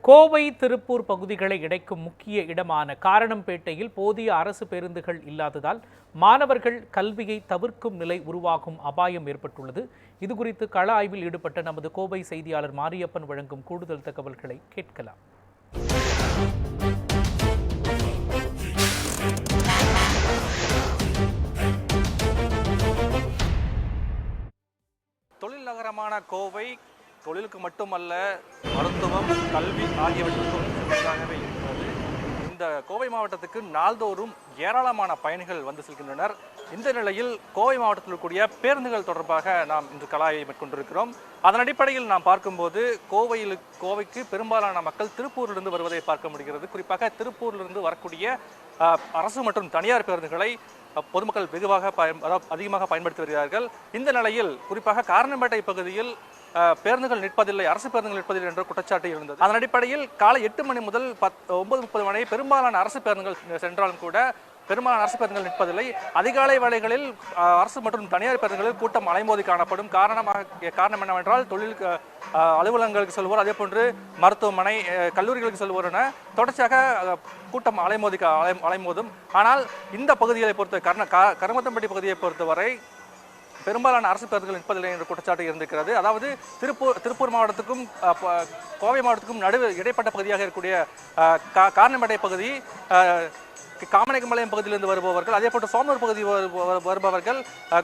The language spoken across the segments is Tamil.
கோவை திருப்பூர் பகுதிகளை இணைக்கும் முக்கிய இடமான காரணம்பேட்டையில் போதிய அரசு பேருந்துகள் இல்லாததால் மாணவர்கள் கல்வியை தவிர்க்கும் நிலை உருவாகும் அபாயம் ஏற்பட்டுள்ளது. இதுகுறித்து கள ஆய்வில் ஈடுபட்ட நமது கோவை செய்தியாளர் மாரியப்பன் வழங்கும் கூடுதல் தகவல்களை கேட்கலாம். தொழில் நகரமான கோவை தொழிலுக்கு மட்டுமல்ல, மருத்துவம், கல்வி ஆகியவற்றுக்கும் சரியாகவே இருக்கிறது. இந்த கோவை மாவட்டத்துக்கு நாள்தோறும் ஏராளமான பயணிகள் வந்து செல்கின்றனர். இந்த நிலையில் கோவை மாவட்டத்தில் இருக்கக்கூடிய பேருந்துகள் தொடர்பாக நாம் இன்று கலாயை மேற்கொண்டிருக்கிறோம். அதன் அடிப்படையில் நாம் பார்க்கும்போது கோவைக்கு பெரும்பாலான மக்கள் திருப்பூரிலிருந்து வருவதை பார்க்க முடிகிறது. குறிப்பாக திருப்பூரிலிருந்து வரக்கூடிய அரசு மற்றும் தனியார் பேருந்துகளை பொதுமக்கள் வெகுவாக அதிகமாக பயன்படுத்தி வருகிறார்கள். இந்த நிலையில் குறிப்பாக காரணம்பேட்டை பகுதியில் பேருந்துகள் நிற்பதில்லை, அரசு பேருந்துகள் நிற்பதில்லை என்ற குற்றச்சாட்டு இருந்தது. அதன் அடிப்படையில் காலை 8 மணி முதல் 9:30 மணி பெரும்பாலான அரசு பேருந்துகள் சென்றாலும் கூட பெரும்பாலான அரசு பேருந்துகள் நிற்பதில்லை. அதிகாலை வேளைகளில் அரசு மற்றும் தனியார் பேருந்துகளில் கூட்டம் அலைமோதி காணப்படும். காரணம் என்னவென்றால் தொழில் அலுவலகங்களுக்கு செல்வோர், அதே போன்று மருத்துவமனை, கல்லூரிகளுக்கு செல்வோர் என தொடர்ச்சியாக கூட்டம் அலைமோதும். ஆனால் இந்த பகுதிகளை கருமத்தம்பட்டி பகுதியை பொறுத்தவரை பெரும்பாலான அரசு பேருந்துகள் நிற்பதில்லை என்ற குற்றச்சாட்டு இருந்திருக்கிறது. அதாவது திருப்பூர் மாவட்டத்துக்கும் கோவை மாவட்டத்துக்கும் இடைப்பட்ட பகுதியாக இருக்கக்கூடிய காரணம்பேட்டை பகுதி, காமநாயக்கம்பாளையம் பகுதியிலிருந்து வருபவர்கள், அதே போன்று சோமூர் பகுதி வருபவர்கள்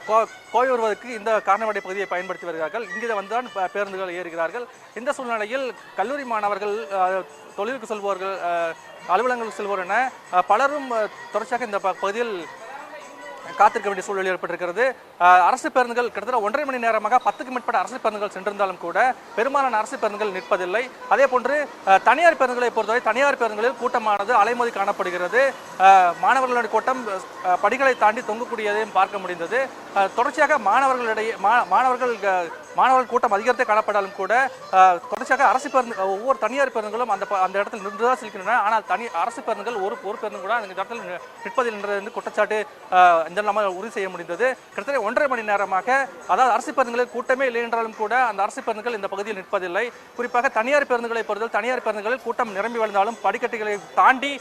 கோவை வருவதற்கு இந்த காரணம்பேட்டை பகுதியை பயன்படுத்தி வருகிறார்கள். இங்கே வந்துதான் பேருந்துகள் ஏறுகிறார்கள். இந்த சூழ்நிலையில் கல்லூரி மாணவர்கள், தொழிலுக்கு செல்பவர்கள், அலுவலகங்களுக்கு செல்வோர் என பலரும் தொடர்ச்சியாக இந்த பகுதியில் காத்திருக்க வேண்டிய சூழல் ஏற்பட்டிருக்கிறது. அரசு பேருந்துகள் கிட்டத்தட்ட 1.5 மணி நேரமாக 10க்கும் மேற்பட்ட அரசு பேருந்துகள் சென்றிருந்தாலும் கூட பெரும்பாலான அரசு பேருந்துகள் நிற்பதில்லை. அதே போன்று தனியார் பேருந்துகளை பொறுத்தவரை தனியார் பேருந்துகளில் கூட்டமானது அலைமோதி காணப்படுகிறது. மாணவர்களுடைய கூட்டம் படிகளை தாண்டி தொங்கக்கூடியதையும் பார்க்க முடிந்தது. தொடர்ச்சியாக மாணவர்கள் கூட்டம் அதிகரித்து காணப்பட்டாலும் கூட தொடர்ச்சியாக அரசு பேருந்து ஒவ்வொரு தனியார் பேருந்துகளும் அந்த இடத்தில் நின்றுதான் செல்கின்றன. ஆனால் அரசு பேருந்துகள் ஒரு பேருந்து கூட அந்த இடத்தில் நிற்பதில் நின்றது குற்றச்சாட்டு உறுதி செய்ய முடிந்தது. கிட்டத்தட்ட 1.5 மணி நேரமாக, அதாவது அரசு பேருந்துகளில் கூட்டமே இல்லை என்றாலும் கூட அந்த அரசு பேருந்துகள் இந்த பகுதியில் நிற்பதில்லை. குறிப்பாக தனியார் பேருந்துகளை பொறுத்தவரை தனியார் பேருந்துகளில் கூட்டம் நிரம்பி வழிந்தாலும் படிக்கட்டுகளை தாண்டி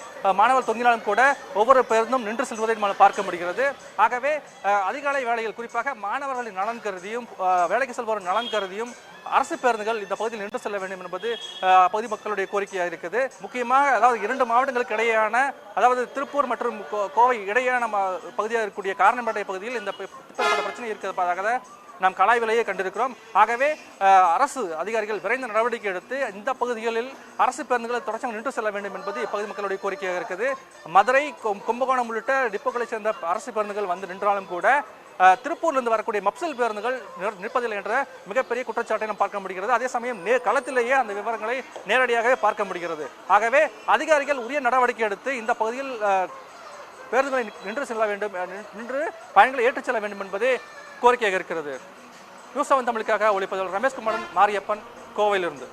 மாணவர்கள் தொங்கினாலும் கூட ஒவ்வொரு பேருந்தும் நின்று செல்வதை பார்க்க முடிகிறது. ஆகவே அதிகாலை வேளையில் குறிப்பாக மாணவர்களின் நலன் கருதியும் வேலைக்கு செல்வோர் நலன் கருதியும் அரசு பேருந்துகள் இந்த பகுதியில் நின்று செல்ல வேண்டும் என்பது பகுதி மக்களுடைய கோரிக்கையாக இருக்குது. முக்கியமாக அதாவது 2 மாவட்டங்களுக்கு இடையேயான, அதாவது திருப்பூர் மற்றும் கோவை இடையேயான பகுதியாக இருக்கக்கூடிய காரணம்பேட்டை பகுதியில் இந்த பிரச்சனை இருக்கிறதாக நாம் கலாய்விலேயே கண்டிருக்கிறோம். ஆகவே அரசு அதிகாரிகள் விரைந்த நடவடிக்கை எடுத்து இந்த பகுதிகளில் அரசு பேருந்துகளை தொடர்ச்சியாக நின்று செல்ல வேண்டும் என்பது இப்பகுதி மக்களுடைய கோரிக்கையாக இருக்குது. மதுரை, கும்பகோணம் உள்ளிட்ட டிப்போக்களை சேர்ந்த அரசு பேருந்துகள் வந்து நின்றாலும் கூட திருப்பூரிலிருந்து வரக்கூடிய மப்சல் பேருந்துகள் நிற்பதில்லை என்ற மிகப்பெரிய குற்றச்சாட்டை நாம் பார்க்க முடிகிறது. அதே சமயம் களத்திலேயே அந்த விவரங்களை நேரடியாகவே பார்க்க முடிகிறது. ஆகவே அதிகாரிகள் உரிய நடவடிக்கை எடுத்து இந்த பகுதியில் பேருந்துகளை நின்று செல்ல வேண்டும், நின்று பயணிகளை ஏற்றுச் செல்ல வேண்டும் என்பதே கோரிக்கையாக இருக்கிறது. நியூஸ் 7 தமிழுக்காக ஒளிப்பதிவாளர் ரமேஷ்குமாரன், மாரியப்பன், கோவையிலிருந்து.